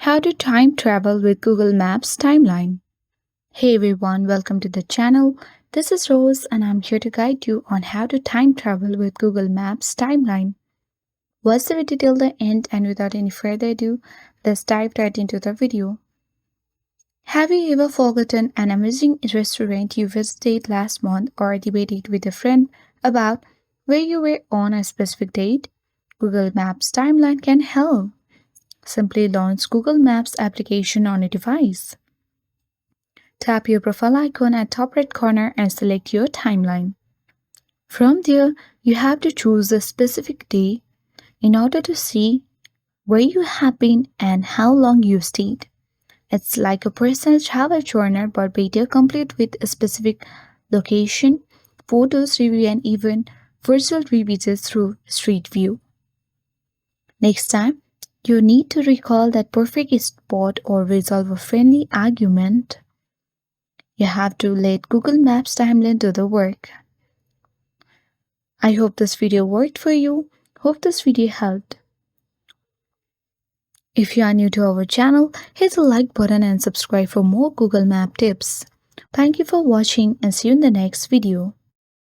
How to time travel with Google Maps timeline. Hey everyone, welcome to the channel. This is Rose and I'm here to guide you on how to time travel with Google Maps timeline. Watch the video till the end and without any further ado, let's dive right into the video. Have you ever forgotten an amazing restaurant you visited last month or debated with a friend about where you were on a specific date? Google Maps timeline can help. Simply launch Google Maps application on a device. Tap your profile icon at top right corner and select your timeline. From there, you have to choose a specific day in order to see where you have been and how long you stayed. It's like a personal travel journal but better, complete with a specific location, photos, review, and even virtual revisits through Street View. Next time, you need to recall that perfect spot or resolve a friendly argument. You have to let Google Maps timeline do the work. I hope this video worked for you. Hope this video helped. If you are new to our channel, hit the like button and subscribe for more Google Map tips. Thank you for watching and see you in the next video.